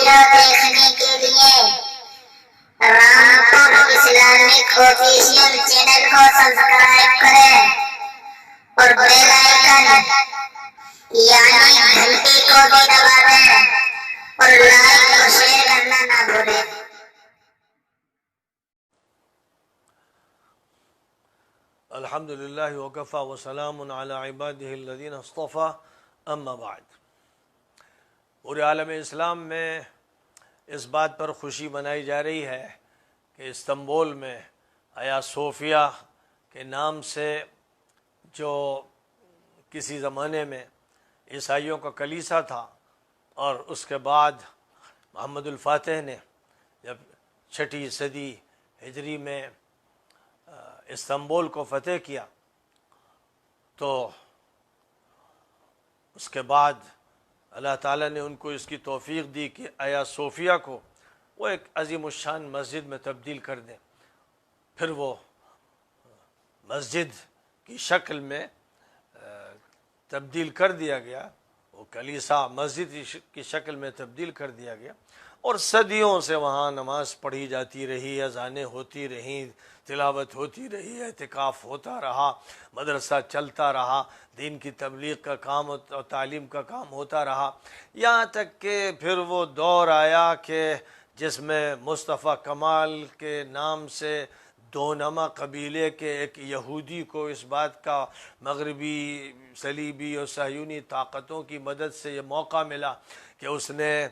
Video دیکھنے کے لیے رامپور اسلامک آفیشیل چینل کو سبسکرائب کریں اور بیل آئیکن یعنی گھنٹی کو بھی دبا دیں اور لائک اور شیئر کرنا نہ بھولیں۔ الحمدللہ وکفیٰ وسلام علی عبادہ الذین اصطفیٰ اما بعد۔ پورے عالم اسلام میں اس بات پر خوشی منائی جا رہی ہے کہ استنبول میں آیا صوفیہ کے نام سے جو کسی زمانے میں عیسائیوں کا کلیسا تھا، اور اس کے بعد محمد الفاتح نے جب 6 صدی ہجری میں استنبول کو فتح کیا تو اس کے بعد اللہ تعالیٰ نے ان کو اس کی توفیق دی کہ آیا صوفیہ کو وہ ایک عظیم الشان مسجد میں تبدیل کر دیں۔ پھر وہ مسجد کی شکل میں تبدیل کر دیا گیا، وہ کلیسا مسجد کی شکل میں تبدیل کر دیا گیا، اور صدیوں سے وہاں نماز پڑھی جاتی رہی، اذانیں ہوتی رہیں، تلاوت ہوتی رہی، اعتکاف ہوتا رہا، مدرسہ چلتا رہا، دین کی تبلیغ کا کام اور تعلیم کا کام ہوتا رہا، یہاں تک کہ پھر وہ دور آیا کہ جس میں مصطفیٰ کمال کے نام سے دونما قبیلے کے ایک یہودی کو اس بات کا مغربی صلیبی اور صہیونی طاقتوں کی مدد سے یہ موقع ملا کہ اس نے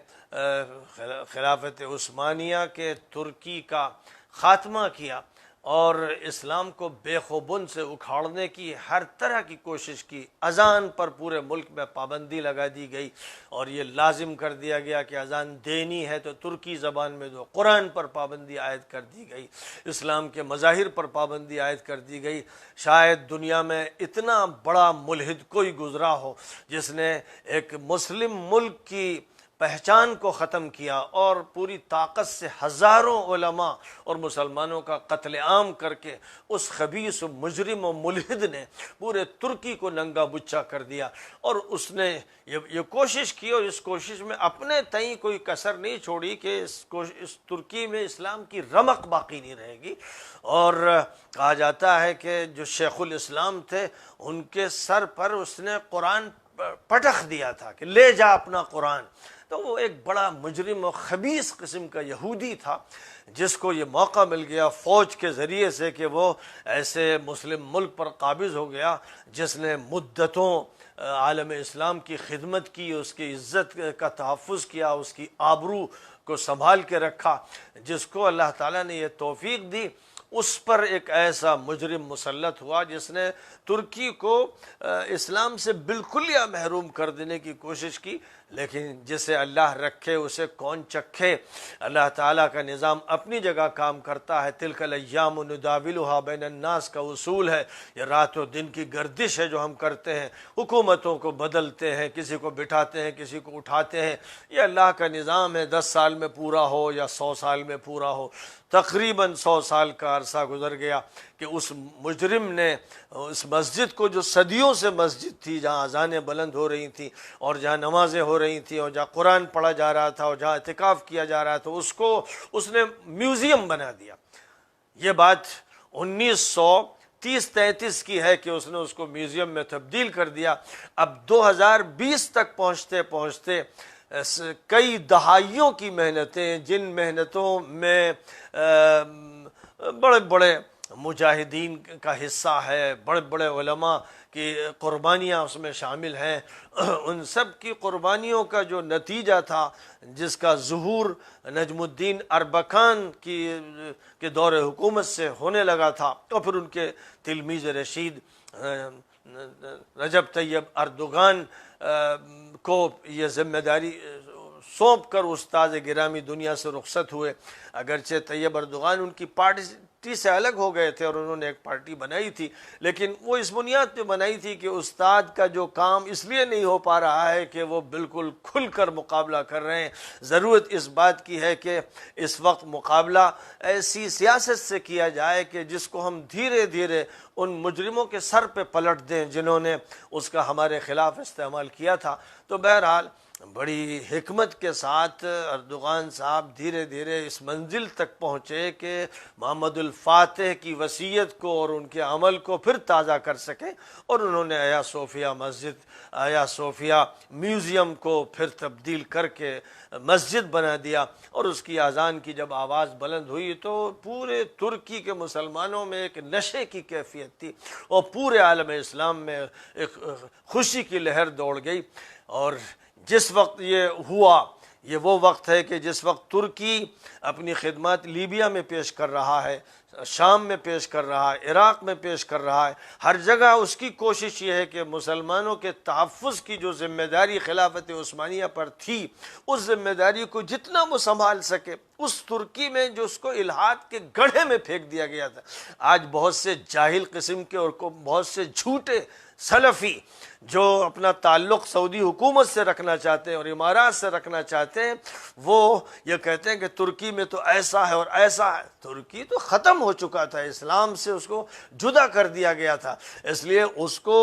خلافت عثمانیہ کے ترکی کا خاتمہ کیا اور اسلام کو بے خوبن سے اکھاڑنے کی ہر طرح کی کوشش کی۔ اذان پر پورے ملک میں پابندی لگا دی گئی اور یہ لازم کر دیا گیا کہ اذان دینی ہے تو ترکی زبان میں دو۔ قرآن پر پابندی عائد کر دی گئی، اسلام کے مظاہر پر پابندی عائد کر دی گئی۔ شاید دنیا میں اتنا بڑا ملحد کوئی گزرا ہو جس نے ایک مسلم ملک کی پہچان کو ختم کیا اور پوری طاقت سے ہزاروں علماء اور مسلمانوں کا قتل عام کر کے اس خبیث و مجرم و ملحد نے پورے ترکی کو ننگا بچا کر دیا، اور اس نے یہ کوشش کی اور اس کوشش میں اپنے تئیں کوئی کسر نہیں چھوڑی کہ اس ترکی میں اسلام کی رمق باقی نہیں رہے گی۔ اور کہا جاتا ہے کہ جو شیخ الاسلام تھے ان کے سر پر اس نے قرآن پٹخ دیا تھا کہ لے جا اپنا قرآن۔ تو وہ ایک بڑا مجرم و خبیث قسم کا یہودی تھا جس کو یہ موقع مل گیا فوج کے ذریعے سے کہ وہ ایسے مسلم ملک پر قابض ہو گیا جس نے مدتوں عالم اسلام کی خدمت کی، اس کی عزت کا تحفظ کیا، اس کی آبرو کو سنبھال کے رکھا۔ جس کو اللہ تعالیٰ نے یہ توفیق دی، اس پر ایک ایسا مجرم مسلط ہوا جس نے ترکی کو اسلام سے بالکل یا محروم کر دینے کی کوشش کی، لیکن جسے اللہ رکھے اسے کون چکھے۔ اللہ تعالیٰ کا نظام اپنی جگہ کام کرتا ہے۔ تلک الایام نداولها بین الناس کا اصول ہے، یہ رات و دن کی گردش ہے جو ہم کرتے ہیں، حکومتوں کو بدلتے ہیں، کسی کو بٹھاتے ہیں، کسی کو اٹھاتے ہیں، یہ اللہ کا نظام ہے۔ 10 سال میں پورا ہو یا 100 سال میں پورا ہو، تقریباً 100 سال کا عرصہ گزر گیا کہ اس مجرم نے اس مسجد کو، جو صدیوں سے مسجد تھی، جہاں اذانیں بلند ہو رہی تھیں اور جہاں نمازیں ہو رہی تھیں اور جہاں قرآن پڑھا جا رہا تھا اور جہاں اعتکاف کیا جا رہا تھا، اس نے میوزیم بنا دیا۔ یہ بات 1930-33 کی ہے کہ اس نے اس کو میوزیم میں تبدیل کر دیا۔ اب 2020 تک پہنچتے پہنچتے کئی دہائیوں کی محنتیں، جن محنتوں میں بڑے بڑے مجاہدین کا حصہ ہے، بڑے بڑے علماء کی قربانیاں اس میں شامل ہیں، ان سب کی قربانیوں کا جو نتیجہ تھا، جس کا ظہور نجم الدین اربکان کے دور حکومت سے ہونے لگا تھا، اور پھر ان کے تلمیذ رشید رجب طیب اردوغان کو یہ ذمہ داری سونپ کر استاد گرامی دنیا سے رخصت ہوئے۔ اگرچہ طیب اردوغان ان کی پارٹی سے الگ ہو گئے تھے اور انہوں نے ایک پارٹی بنائی تھی، لیکن وہ اس بنیاد پہ بنائی تھی کہ استاد کا جو کام اس لیے نہیں ہو پا رہا ہے کہ وہ بالکل کھل کر مقابلہ کر رہے ہیں، ضرورت اس بات کی ہے کہ اس وقت مقابلہ ایسی سیاست سے کیا جائے کہ جس کو ہم دھیرے دھیرے ان مجرموں کے سر پہ پلٹ دیں جنہوں نے اس کا ہمارے خلاف استعمال کیا تھا۔ تو بہرحال بڑی حکمت کے ساتھ اردوغان صاحب دھیرے دھیرے اس منزل تک پہنچے کہ محمد الفاتح کی وصیت کو اور ان کے عمل کو پھر تازہ کر سکیں، اور انہوں نے آیا صوفیہ مسجد، آیا صوفیہ میوزیم کو پھر تبدیل کر کے مسجد بنا دیا، اور اس کی اذان کی جب آواز بلند ہوئی تو پورے ترکی کے مسلمانوں میں ایک نشے کی کیفیت تھی، اور پورے عالم اسلام میں ایک خوشی کی لہر دوڑ گئی۔ اور جس وقت یہ ہوا، یہ وہ وقت ہے کہ جس وقت ترکی اپنی خدمات لیبیا میں پیش کر رہا ہے، شام میں پیش کر رہا ہے، عراق میں پیش کر رہا ہے، ہر جگہ اس کی کوشش یہ ہے کہ مسلمانوں کے تحفظ کی جو ذمہ داری خلافت عثمانیہ پر تھی، اس ذمہ داری کو جتنا وہ سنبھال سکے۔ اس ترکی میں جو اس کو الحاد کے گڑھے میں پھینک دیا گیا تھا، آج بہت سے جاہل قسم کے اور بہت سے جھوٹے سلفی جو اپنا تعلق سعودی حکومت سے رکھنا چاہتے ہیں اور امارات سے رکھنا چاہتے ہیں، وہ یہ کہتے ہیں کہ ترکی میں تو ایسا ہے اور ایسا ہے۔ ترکی تو ختم ہو چکا تھا، اسلام سے اس کو جدا کر دیا گیا تھا، اس لیے اس کو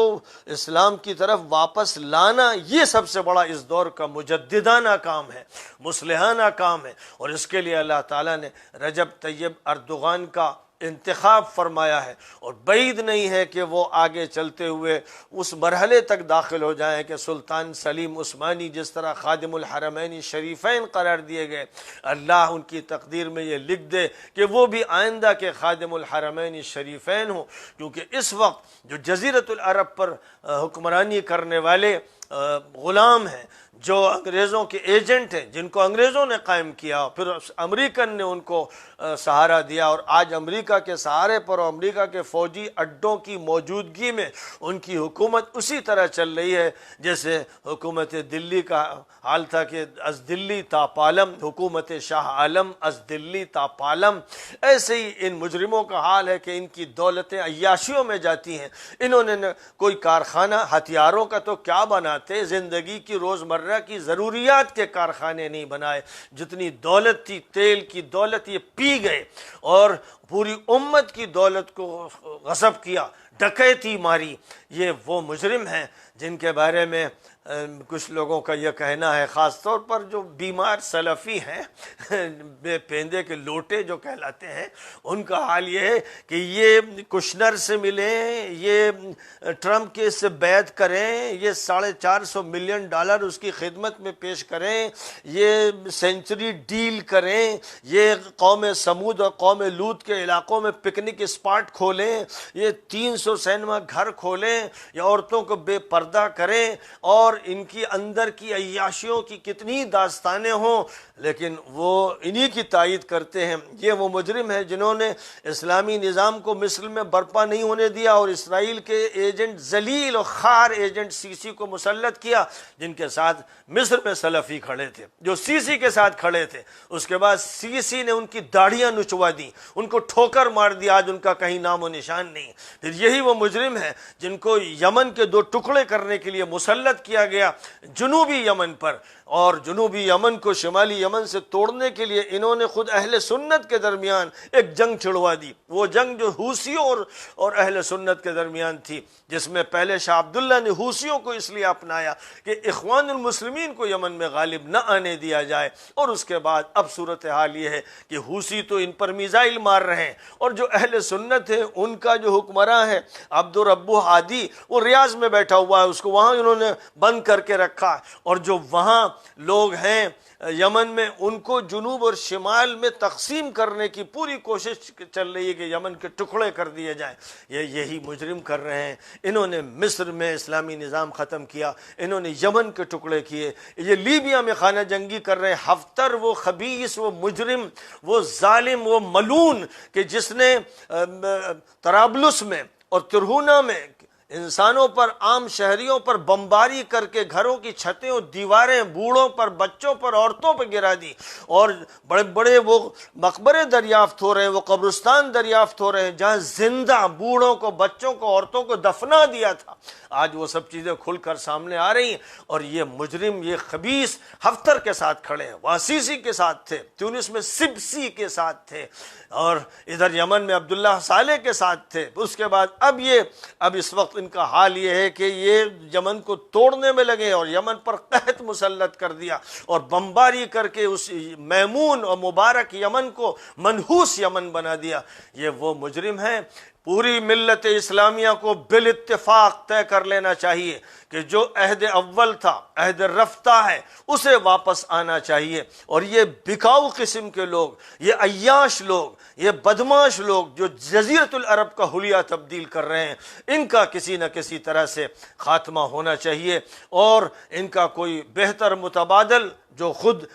اسلام کی طرف واپس لانا یہ سب سے بڑا اس دور کا مجددانہ کام ہے، مصلحانہ کام ہے، اور اس کے لیے اللہ تعالیٰ نے رجب طیب اردوغان کا انتخاب فرمایا ہے، اور بعید نہیں ہے کہ وہ آگے چلتے ہوئے اس مرحلے تک داخل ہو جائیں کہ سلطان سلیم عثمانی جس طرح خادم الحرمین شریفین قرار دیے گئے، اللہ ان کی تقدیر میں یہ لکھ دے کہ وہ بھی آئندہ کے خادم الحرمین شریفین ہوں، کیونکہ اس وقت جو جزیرۃ العرب پر حکمرانی کرنے والے غلام ہیں، جو انگریزوں کے ایجنٹ ہیں، جن کو انگریزوں نے قائم کیا، پھر امریکن نے ان کو سہارا دیا، اور آج امریکہ کے سہارے پر اور امریکہ کے فوجی اڈوں کی موجودگی میں ان کی حکومت اسی طرح چل رہی ہے جیسے حکومت دلی کا حال تھا کہ از دلی تا پالم، حکومت شاہ عالم از دلی تا پالم۔ ایسے ہی ان مجرموں کا حال ہے کہ ان کی دولتیں عیاشیوں میں جاتی ہیں۔ انہوں نے کوئی کارخانہ ہتھیاروں کا تو کیا بناتے، زندگی کی روزمرہ کی ضروریات کے کارخانے نہیں بنائے، جتنی دولت تھی، تیل کی دولت، یہ پی گئے اور پوری امت کی دولت کو غصب کیا، ڈکیتی ماری۔ یہ وہ مجرم ہیں جن کے بارے میں کچھ لوگوں کا یہ کہنا ہے، خاص طور پر جو بیمار سلفی ہیں، بے پیندے کے لوٹے جو کہلاتے ہیں، ان کا حال یہ ہے کہ یہ کشنر سے ملیں، یہ ٹرمپ کے سے بیعت کریں، یہ $450 ملین اس کی خدمت میں پیش کریں، یہ سینچری ڈیل کریں، یہ قوم سمود اور قوم لوط کے علاقوں میں پکنک اسپاٹ کھولیں، یہ 300 سینما گھر کھولیں، یا عورتوں کو بے پردہ کریں، اور ان کی اندر کی عیاشیوں کی کتنی داستانیں ہوں، لیکن وہ انہی کی تائید کرتے ہیں۔ یہ وہ مجرم ہیں جنہوں نے اسلامی نظام کو مصر میں برپا نہیں ہونے دیا اور اسرائیل کے ایجنٹ، ذلیل و خوار ایجنٹ سیسی کو مسلط کیا، جن کے ساتھ مصر میں سلفی کھڑے تھے، جو سیسی کے ساتھ کھڑے تھے۔ اس کے بعد سیسی نے ان کی داڑھیاں نچوا دیں، ان کو ٹھوکر مار دیا، آج ان کا کہیں نام و نشان نہیں۔ پھر یہی وہ مجرم ہیں جن کو یمن کے 2 ٹکڑے کرنے کے لیے مسلط کیا گیا جنوبی یمن پر، اور جنوبی یمن کو شمالی یمن سے توڑنے کے لیے انہوں نے خود اہل سنت کے درمیان ایک جنگ چھڑوا دی۔ وہ جنگ جو حوثیوں اور اہل سنت کے درمیان تھی، جس میں پہلے شاہ عبداللہ نے حوثیوں کو اس لیے اپنایا کہ اخوان المسلمین کو یمن میں غالب نہ آنے دیا جائے، اور اس کے بعد اب صورتحال یہ ہے کہ حوثی تو ان پر میزائل مار رہے ہیں، اور جو اہل سنت ہے ان کا جو حکمراں ہے عبد الربو ہادی، وہ ریاض میں بیٹھا ہوا ہے، اس کو وہاں انہوں نے بند کر کے رکھا، اور جو وہاں لوگ ہیں یمن میں ان کو جنوب اور شمال میں تقسیم کرنے کی پوری کوشش چل رہی ہے کہ یمن کے ٹکڑے کر دیے جائیں۔ یہی مجرم کر رہے ہیں۔ انہوں نے مصر میں اسلامی نظام ختم کیا، انہوں نے یمن کے ٹکڑے کیے، یہ لیبیا میں خانہ جنگی کر رہے ہیں۔ ہفتر وہ خبیث، وہ مجرم، وہ ظالم، وہ ملعون کہ جس نے طرابلس میں اور ترہونہ میں انسانوں پر، عام شہریوں پر بمباری کر کے گھروں کی چھتیں اور دیواریں بوڑھوں پر، بچوں پر، عورتوں پر گرا دی، اور بڑے بڑے وہ مقبرے دریافت ہو رہے ہیں، وہ قبرستان دریافت ہو رہے ہیں جہاں زندہ بوڑھوں کو، بچوں کو، عورتوں کو دفنا دیا تھا۔ آج وہ سب چیزیں کھل کر سامنے آ رہی ہیں، اور یہ مجرم، یہ خبیث ہفتر کے ساتھ کھڑے ہیں، وہاں سیسی کے ساتھ تھے، تیونس میں سبسی کے ساتھ تھے، اور ادھر یمن میں عبداللہ صالح کے ساتھ تھے۔ اس کے بعد اب اس وقت وقت ان کا حال یہ ہے کہ یہ یمن کو توڑنے میں لگے اور یمن پر قحط مسلط کر دیا اور بمباری کر کے اس میمون اور مبارک یمن کو منحوس یمن بنا دیا۔ یہ وہ مجرم ہیں۔ پوری ملت اسلامیہ کو بالاتفاق طے کر لینا چاہیے کہ جو عہد اول تھا، عہد رفتہ ہے، اسے واپس آنا چاہیے۔ اور یہ بکاؤ قسم کے لوگ، یہ عیاش لوگ، یہ بدماش لوگ جو جزیرۃ العرب کا حلیہ تبدیل کر رہے ہیں، ان کا کسی نہ کسی طرح سے خاتمہ ہونا چاہیے، اور ان کا کوئی بہتر متبادل جو خود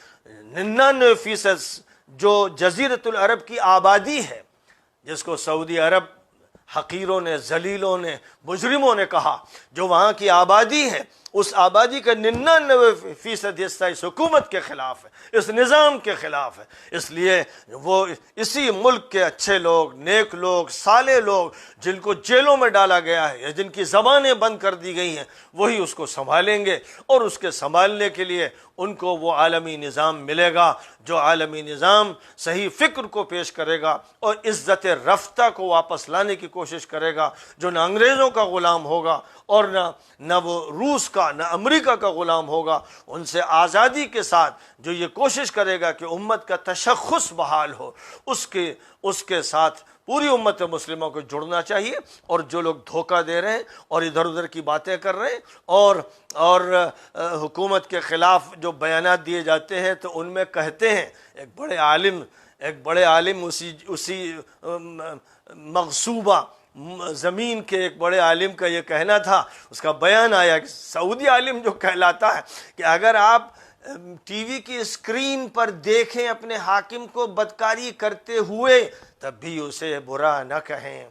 99% جو جزیرۃ العرب کی آبادی ہے، جس کو سعودی عرب حقیروں نے، ذلیلوں نے، مجرموں نے کہا، جو وہاں کی آبادی ہے، اس آبادی کا 99% حصہ اس حکومت کے خلاف ہے، اس نظام کے خلاف ہے۔ اس لیے وہ اسی ملک کے اچھے لوگ، نیک لوگ، صالح لوگ جن کو جیلوں میں ڈالا گیا ہے یا جن کی زبانیں بند کر دی گئی ہیں، وہی اس کو سنبھالیں گے، اور اس کے سنبھالنے کے لیے ان کو وہ عالمی نظام ملے گا جو عالمی نظام صحیح فکر کو پیش کرے گا اور عزت رفتہ کو واپس لانے کی کوشش کرے گا، جو نہ انگریزوں کا غلام ہوگا اور نہ وہ روس کا، نہ امریکہ کا غلام ہوگا۔ ان سے آزادی کے ساتھ جو یہ کوشش کرے گا کہ امت کا تشخص بحال ہو، اس کے ساتھ پوری امت مسلمہ کو جڑنا چاہیے۔ اور جو لوگ دھوکہ دے رہے ہیں اور ادھر ادھر کی باتیں کر رہے ہیں اور حکومت کے خلاف جو بیانات دیے جاتے ہیں، تو ان میں کہتے ہیں ایک بڑے عالم اسی مغصوبہ زمین کے ایک بڑے عالم کا یہ کہنا تھا، اس کا بیان آیا کہ سعودی عالم جو کہلاتا ہے کہ اگر آپ ٹی وی کی اسکرین پر دیکھیں اپنے حاکم کو بدکاری کرتے ہوئے، تب بھی اسے برا نہ کہیں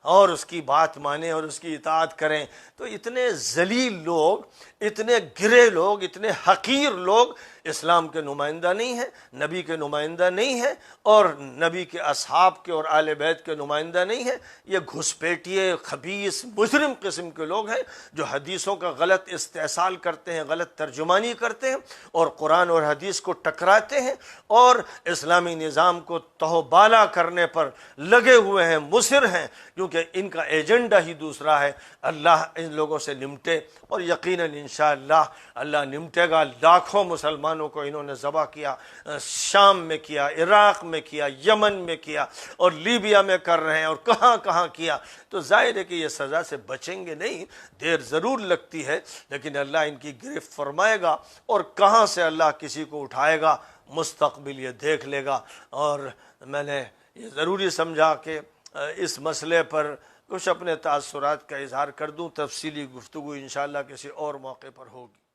اور اس کی بات مانیں اور اس کی اطاعت کریں۔ تو اتنے ذلیل لوگ، اتنے گرے لوگ، اتنے حقیر لوگ اسلام کے نمائندہ نہیں ہیں، نبی کے نمائندہ نہیں ہیں، اور نبی کے اصحاب کے اور آل بیت کے نمائندہ نہیں ہیں۔ یہ گھسپیٹیے، خبیث، مجرم قسم کے لوگ ہیں جو حدیثوں کا غلط استحصال کرتے ہیں، غلط ترجمانی کرتے ہیں اور قرآن اور حدیث کو ٹکراتے ہیں اور اسلامی نظام کو تہوبالا کرنے پر لگے ہوئے ہیں، مصر ہیں، کیونکہ ان کا ایجنڈا ہی دوسرا ہے۔ اللہ ان لوگوں سے نمٹے، اور یقیناً انشاءاللہ اللہ نمٹے گا۔ لاکھوں مسلمانوں کو انہوں نے ذبح کیا، شام میں کیا، عراق میں کیا، یمن میں کیا، اور لیبیا میں کر رہے ہیں، اور کہاں کہاں کیا۔ تو ظاہر ہے کہ یہ سزا سے بچیں گے نہیں، دیر ضرور لگتی ہے، لیکن اللہ ان کی گرفت فرمائے گا، اور کہاں سے اللہ کسی کو اٹھائے گا مستقبل یہ دیکھ لے گا۔ اور میں نے یہ ضروری سمجھا کہ اس مسئلے پر کچھ اپنے تاثرات کا اظہار کر دوں۔ تفصیلی گفتگو انشاءاللہ کسی اور موقع پر ہوگی۔